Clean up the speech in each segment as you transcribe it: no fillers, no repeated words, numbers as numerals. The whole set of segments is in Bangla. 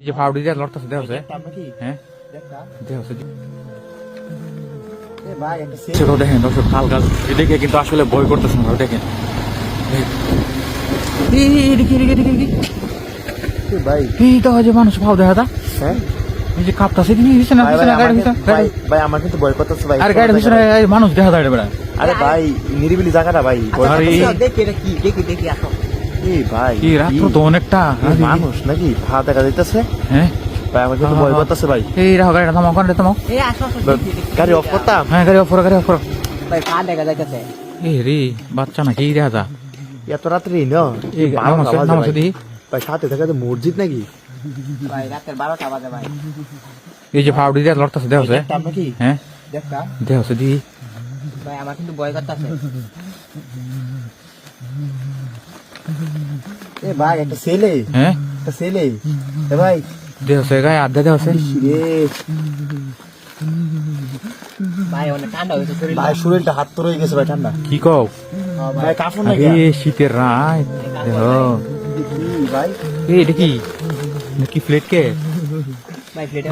এই যে ফাউডি দিয়ে লড়তেছে দেহ আছে হ্যাঁ দেহ আছে সেটাও দেখেন দর্শক কাল গাছ এদিকে কিন্তু আসলে বই করতেছেন দেখেন ভাই এইটা হয় যে মানুষ ভাব দেখা তা হ্যাঁ এই যে কাঁপতাছে কি পিছনে ভাই আমার কিন্তু ভয় করতেছে ভাই আর গাড়ির পিছনে মানুষ দেখা যায় বেড়া আরে ভাই নিরিবিলি জায়গাটা ভাই দেখি এটা কি দেখি আসো এই ভাই কি রাত্র তো অনেকটা মানুষ নাকি ভাড়া দেখা যাইতেছে হ্যাঁ ভাই আমার কিন্তু ভয় করতেছে ভাই এই রাখো গাড়িটা থামাও গাড়িটা থামাও এই আসো গাড়ি অফ করতাম হ্যাঁ গাড়ি অফ করো গাড়ি অফ করো ভাই পা দেখা যাইতেছে এই রে বাচ্চা নাকি এই দেখা যা এত রাত্রি না এই নামাছে দিই ভাই সাথে থাকে তো মসজিদ নাকি ভাই রাতের 12টা বাজে ভাই এই যে ফাউডি দিয়ে লড়তেছে দেহ আছে দেখতাম নাকি হ্যাঁ দেখা দেহ আছে দি ভাই আমার কিন্তু ভয় করতেছে এ ভাই একটা ছেলে হ্যাঁ একটা ছেলে এ ভাই দেহ আছে গায়ে আড্ডা দেহ আছে রে ভাই অনেক ঠান্ডা হয়েছে শরীর ভাই শরীরটা হাত তো রয়ে গেছে ভাই ঠান্ডা কি কও ভাই কাফন নাকি আরে শীতের রাত দেহ ভাই এই দেখি নাকি প্লেট কে ভাই প্লেটে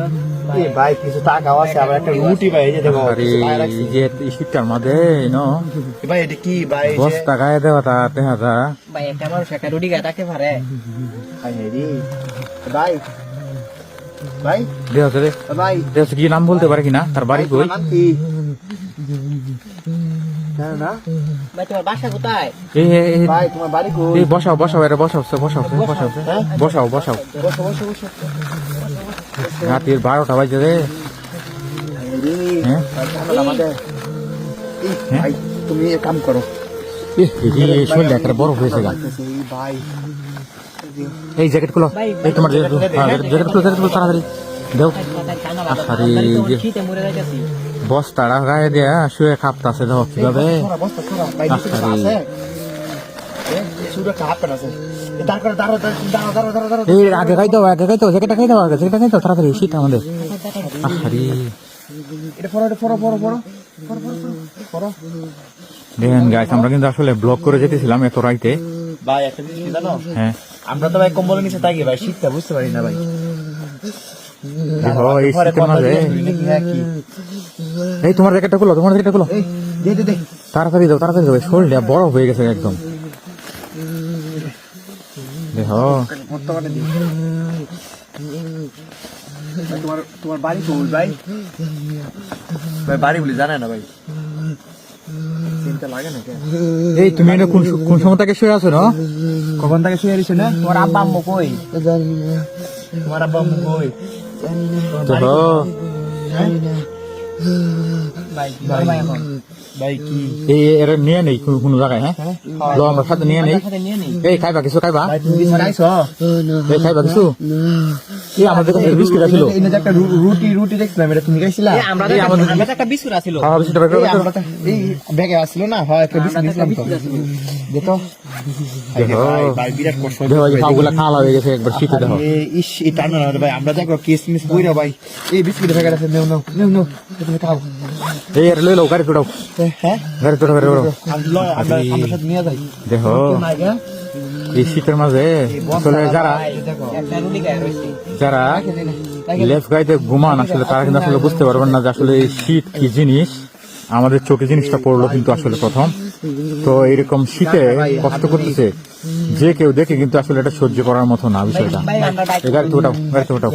এ ভাই কিছু টাকাও আছে আবার একটা রুটি ভাই এই যে দেখো আরে কিছু পায়ে রাখছি। এই যে শীতটার মধ্যে ন এ ভাই এটা কি ভাই এই যে বস্তা গায়ে দেওয়া তা দেখা যা ভাই একটা মানুষ একটা রুটি গায়ে থাকতে পারে ভাই রে ভাই ভাই দেহ আছে রে ভাই দেহ আছে কি নাম বলতে পারে কিনা তার বাড়ি কই নাম কি না না ভাই তোমার বাসা কোথায় এই ভাই তোমার বাড়ি কই এই বসাও বসাও এটা বসাও বসাও বসাও হ্যাঁ? বসাও বসাও বসো বসো বসো রাতের 12টা বাজে রে রে হ্যাঁ? ভাই ঠান্ডা আমাদের এই ভাই তুমি এক কাম করো এই শরীরটা একটা বড় হয়েছে গা এই ভাই এই জ্যাকেট খুলো এই তোমার জ্যাকেট খুলো তাড়াতাড়ি দেও ঠান্ডা আরে, লাগে শীতে মরে যাইতেছি বস্তাটা গায়ে দেয়া শুয়ে কাঁপতাছে দেখো কিভাবে থোড়া বস্তা থোড়া ভাই নিচে কিছু আছে এ সুরা কাপ কেন আছে এ দাঁড় করে দাঁড়ো এই আগে খাইতো জ্যাকেটটা খাইতো তাড়াতাড়ি শীত আমাদের আরে এটা পড়ো দেখেন গাইস আমরা কিন্তু আসলে ব্লগ করে যেতেছিলাম এত রাইতে ভাই একটা জিনিস কি জানো হ্যাঁ আমরা তো ভাই কম্বলের নিচে থাকি ভাই শীতটা বুঝতে পারি না ভাই দেখো এই শীতের মাঝে হ্যাঁ কি এই তোমার জ্যাকেটটা খুলো এই দে তাড়াতাড়ি দাও শরীরটা বড় হয়ে গেছে একদম দেখো বর্তমানে দি তোমার বাড়ি কোন ভাই ভাই বাড়ি বলি জানে না ভাই চিন্তা লাগে না কেন এই তুমি এটা কোন সময় থেকে শুয়ে আছো না কখন থেকে শুয়ে রইছো না তোমার আব্বা আম্মু কই তোমার আব্বা আম্মু কই দেখো ভাই ভাই এখন ভাই কি এই এরা নিয়ে নেই কোনো জায়গায় হ্যাঁ লো আমরা সাথে নিয়ে নেই সাথে নিয়ে নেই এই খাইবা কিছু খাইবা ভাই তুমি কিছু খাইছো এই খাইবা কিছু এই আমাদের কাছে বিস্কিট আছিল এই যে একটা রুটি দেখছিলাম এটা তুমি খাইছিলা আমরা তো একটা বিস্কুট আছিল খাওয়া বিস্কিট বের এই করো আমরা তো এই ব্যাগে আসছিল না হয় একটা বিস্কুট নিছিলাম তো দেখো দেখো ভাই বিরাট কষ্ট দেখো এই পাগুলা কালা হয়ে গেছে একবার শীতে দেখো ইস এই টানা না ভাই আমরা দেখো কিসমিস বইরা ভাই এই বিস্কুট প্যাকেট আছে নাও তুমি খাও এই এর লই লও গাড়ি তোড়াও হ্যাঁ গাড়ি তোড়াও আমরা সাথে নিয়ে যাই দেখো এই শীতের মাঝে আসলে যারা একটা রুটি গায়ে রইছে যারা লেফট গাইতে ঘুমান আসলে তারা কিন্তু আসলে বুঝতে পারবেন না যে আসলে এই শীত কি জিনিস আমাদের চোখে জিনিসটা পড়লো কিন্তু আসলে প্রথম তো এইরকম শীতে কষ্ট করতেছে যে কেউ দেখে কিন্তু আসলে এটা সহ্য করার মতো না বিষয়টা ভাই আমরা এই গাড়িতে ওঠাও